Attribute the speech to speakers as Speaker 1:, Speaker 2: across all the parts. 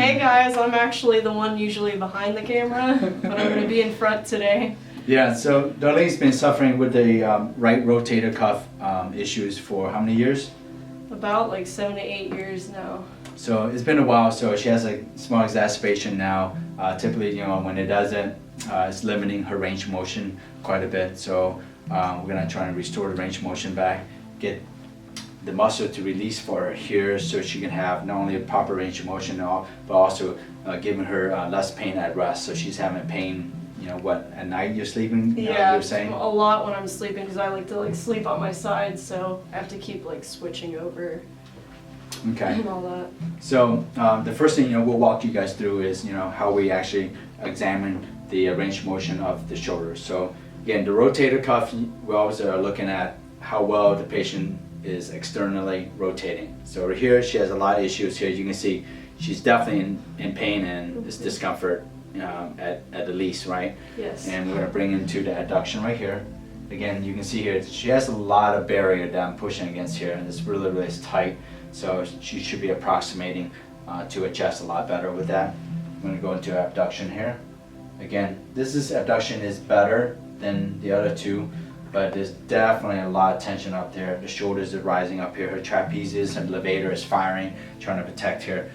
Speaker 1: Hey guys, I'm actually the one usually behind the camera, but I'm going to be in front today.
Speaker 2: Yeah, so Darlene's been suffering with the right rotator cuff issues for how many years?
Speaker 1: About like 7 to 8 years now.
Speaker 2: So it's been a while, so she has a small exacerbation now. Typically, when it doesn't, it's limiting her range of motion quite a bit. So we're gonna try and restore the range of motion back, get the muscle to release for her here so she can have not only a proper range of motion, but also giving her less pain at rest. So she's having pain, at night you're sleeping,
Speaker 1: yeah,
Speaker 2: you're saying?
Speaker 1: A lot when I'm sleeping because I like to sleep on my side, so I have to keep switching over.
Speaker 2: Okay.
Speaker 1: And all that. So
Speaker 2: the first thing we'll walk you guys through is how we actually examine the range of motion of the shoulders. So again, the rotator cuff, we always are looking at how well the patient is externally rotating. So over here she has a lot of issues here. You can see she's definitely in pain and this discomfort at the least, right?
Speaker 1: Yes.
Speaker 2: And we're going to bring into the adduction right here. Again, you can see here she has a lot of barrier that I'm pushing against here, and it's really, really tight. So she should be approximating to her chest a lot better with that. I'm going to go into abduction here. Again, this abduction is better than the other two, but there's definitely a lot of tension up there. The shoulders are rising up here. Her trapezius and levator is firing, trying to protect her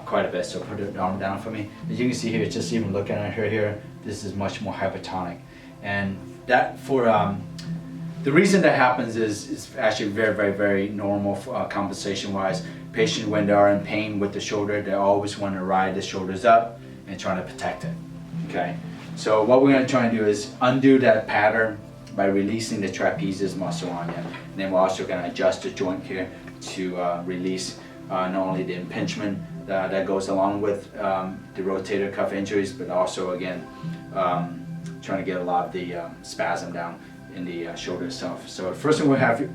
Speaker 2: quite a bit. So put her arm down for me. As you can see here, just even looking at her here, this is much more hypertonic. And that the reason that happens is actually very, very, very normal compensation wise. Patients, when they are in pain with the shoulder, they always want to ride the shoulders up and trying to protect it. Okay, so what we're going to try and do is undo that pattern by releasing the trapezius muscle on you. And then we're also going to adjust the joint here to release not only the impingement that goes along with the rotator cuff injuries, but also again trying to get a lot of the spasm down in the shoulder itself. So the first thing we'll have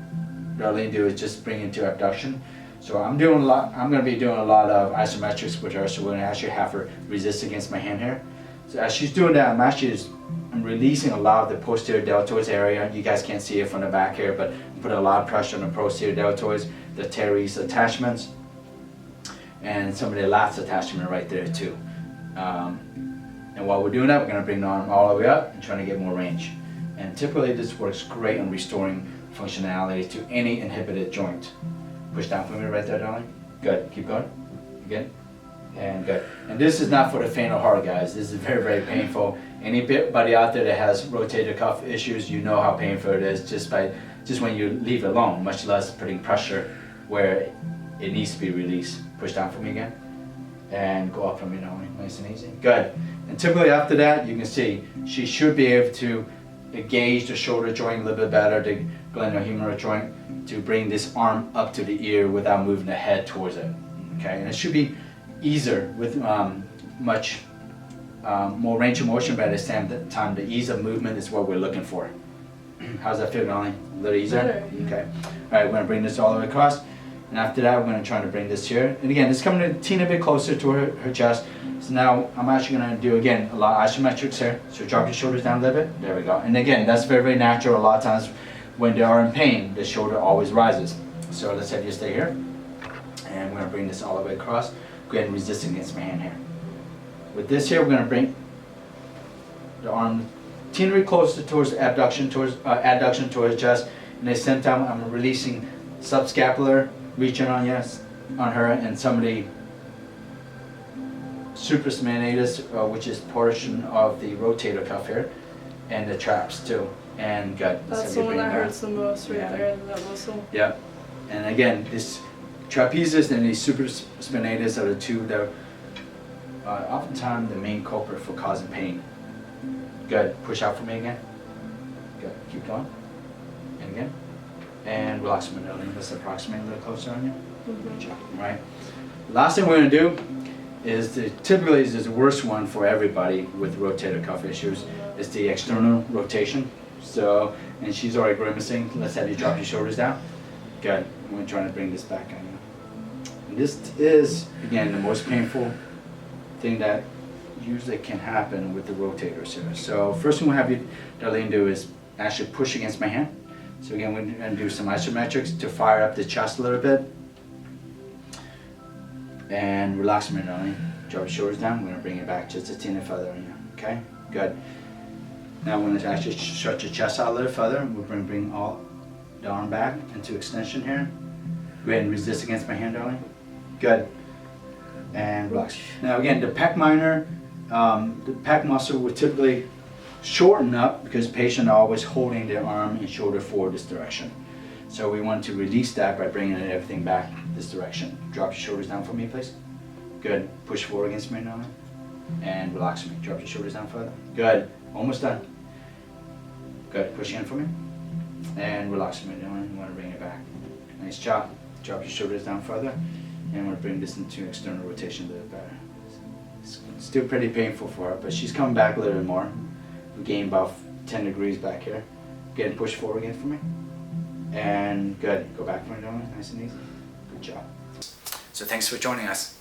Speaker 2: Darlene do is just bring into abduction. So I'm going to be doing a lot of isometrics with her. So we're going to actually have her resist against my hand here. So as she's doing that, I'm releasing a lot of the posterior deltoids area. You guys can't see it from the back here, but I'm putting a lot of pressure on the posterior deltoids, the teres attachments, and some of the lats attachment right there too. And while we're doing that, we're going to bring the arm all the way up and trying to get more range. And typically this works great on restoring functionality to any inhibited joint. Push down for me right there, darling. Good. Keep going. Again. And good. And this is not for the faint of heart, guys. This is very, very painful. Anybody out there that has rotator cuff issues, you know how painful it is just when you leave it alone, much less putting pressure where it needs to be released. Push down for me again. And go up for me, darling. Nice and easy. Good. And typically after that, you can see she should be able to engage the shoulder joint a little bit better, the glenohumeral joint, to bring this arm up to the ear without moving the head towards it. Okay, and it should be easier with much more range of motion, but at the same time, the ease of movement is what we're looking for. How's that feel, Darlene? A little easier?
Speaker 1: Better, yeah.
Speaker 2: Okay. All right, we're going to bring this all the way across. And after that, we're going to try to bring this here. And again, it's coming a teeny bit closer to her chest. So now I'm actually going to do, again, a lot of isometrics here. So drop your shoulders down a little bit. There we go. And again, that's very, very natural. A lot of times when they are in pain, the shoulder always rises. So let's have you stay here. And we're going to bring this all the way across. Go ahead and resist against my hand here. With this here, we're going to bring the arm teeny bit closer towards abduction towards the chest. And at the same time, I'm releasing subscapular region on her, and some of the supraspinatus, which is portion of the rotator cuff here, and the traps too. And good.
Speaker 1: That's the one that hurts the most right there, that muscle.
Speaker 2: Yep. And again, this trapezius and the supraspinatus are the two that are oftentimes the main culprit for causing pain. Good. Push out for me again. Good. Keep going. And again. And relax a minute. Let's approximate a little closer on you. Good job. Right. Last thing we're going to do is typically is the worst one for everybody with rotator cuff issues. It's the external rotation. So, and she's already grimacing. Let's have you drop your shoulders down. Good. We're trying to bring this back on you. And this is, again, the most painful thing that usually can happen with the rotators here. So first thing we'll have you, Darlene, do is actually push against my hand. So again, we're going to do some isometrics to fire up the chest a little bit. And relax a minute, Darlene. Drop your shoulders down. We're going to bring it back just a teeny further in here. Okay? Good. Now we're going to actually stretch your chest out a little further. We're going to bring all the arm back into extension here. Go ahead and resist against my hand, darling. Good. And relax. Now again, the pec minor, the pec muscle will typically shorten up because patients are always holding their arm and shoulder forward this direction. So we want to release that by bringing everything back this direction. Drop your shoulders down for me, please. Good. Push forward against me now. And relax me. Drop your shoulders down further. Good. Almost done. Good. Push in for me. And relax me. You want to bring it back. Nice job. Drop your shoulders down further. And I'm going to bring this into external rotation a little better. It's still pretty painful for her, but she's coming back a little bit more. We gained about 10 degrees back here. Again, push forward again for me. And good. Go back for me, darling. Nice and easy. Good job. So thanks for joining us.